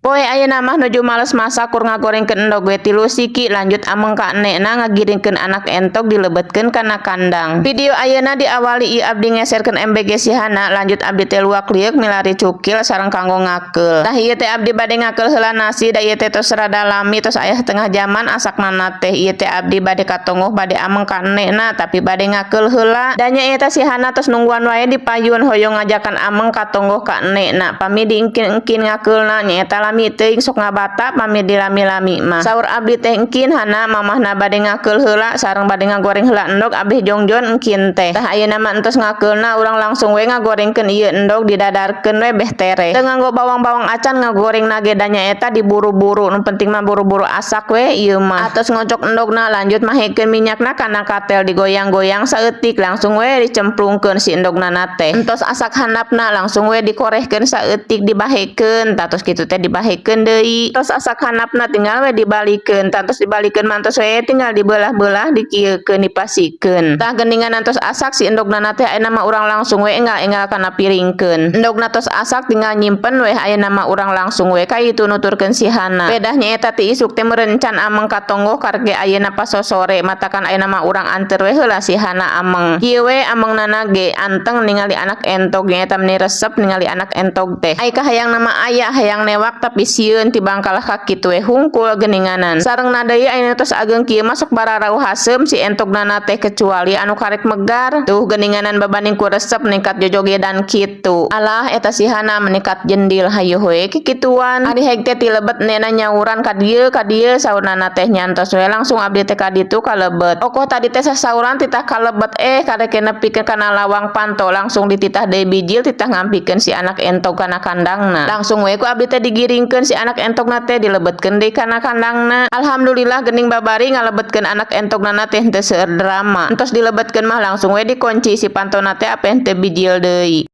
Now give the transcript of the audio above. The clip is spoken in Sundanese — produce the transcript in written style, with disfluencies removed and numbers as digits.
Poe ayeuna mah nuju males masak kur ngagorengkeun endog we tilu siki lanjut ameng ka enena ngagiringkeun anak entok dilebetkeun kana kandang. Video ayeuna diawali ieu abdi ngeserkeun MBG Sihana lanjut abdi teh luak liuk milari cukil sareng kanggo ngakeul. Tah ieu teh abdi bade ngakeul heula nasi da ieu teh tos rada lami tos aya tengah jaman asakna teh ieu teh abdi bade katongoh bade ameng ka enena tapi bade ngakeul heula. Da nya eta Sihana tos nungguan wae di payun hoyong ngajakan ameng katongoh ka enena pami diengkin-engkin ngakeulna nya eta lami teuing sok ngabata pami dilami-lami mah. Saur abdi teh engkin hana mamahna bade ngakeul heula sareng bade ngagoreng heula endog abdi jongjon engkin teh. Tah ayeuna mah entos ngakeulna urang langsung we ngagorengkeun ieu endog didadarkeun we beh tere. Teu nganggo bawang-bawang acan ngagoreng na ge da nya eta diburu-buru nu penting mah buru-buru asak we ieu mah. Atos ngocok endogna lanjut mahekeun minyakna kana katel digoyang-goyang saeutik langsung we dicemplungkeun si endogna teh. Entos asak handapna langsung we dikorehkeun saeutik dibahekeun tatos kitu teh dibahekeun deui. Tos asak handapna tinggal we dibalikeun tos dibalikeun mantos we tinggal dibelah-belah dikieukeun dipasikeun. Tah geuningan tos asak si endogna teh ayeuna mah urang langsung we enggal-enggal kana piringkeun. Endogna tos asak tinggal nyimpen we ayeuna mah urang langsung we ka itu nuturkeun Sihana. Bedah nya eta ti isuk teh meureun can ameng katonggoh karge ayeuna pas sosore matakan ayeuna mah urang anteur we heula Sihana ameng. Kieu we ameungna ge anteng ningali anak entok nya eta meni resep ningali anak entok teh. Ai kahayang nama aya hayang newak tapi sieun ti bangkalah ka kitu we hungkul geuninganan. Sarengna deui ayeuna tos ageung kieu mah sok bararau haseum si entokna teh kecuali anu karek megar. Tuh geuninganan babanding ku resep ningkat jojogedan kitu. Alah eta Sihana meningkat jendil hayu we kikituan. Ari heg teh ti lebet nena nyauran ka dieu saurna teh nyantos we langsung abdi teh ka ditu kalebet. Okoh tadi teh sasauran titah kalebet kareke nepikeun kana lawang panto langsung dititah deui bijil titah ngampikeun si anak entok kana kandangna. Langsung we ku abdi teh digiringkeun si anak entokna teh dilebetkeun deui kana kandangna. Alhamdulillah geuning babari ngalebetkeun anak entokna teh teu seueur drama. Entos dilebetkeun mah langsung we dikunci si pantona teh ape teu bijil deui.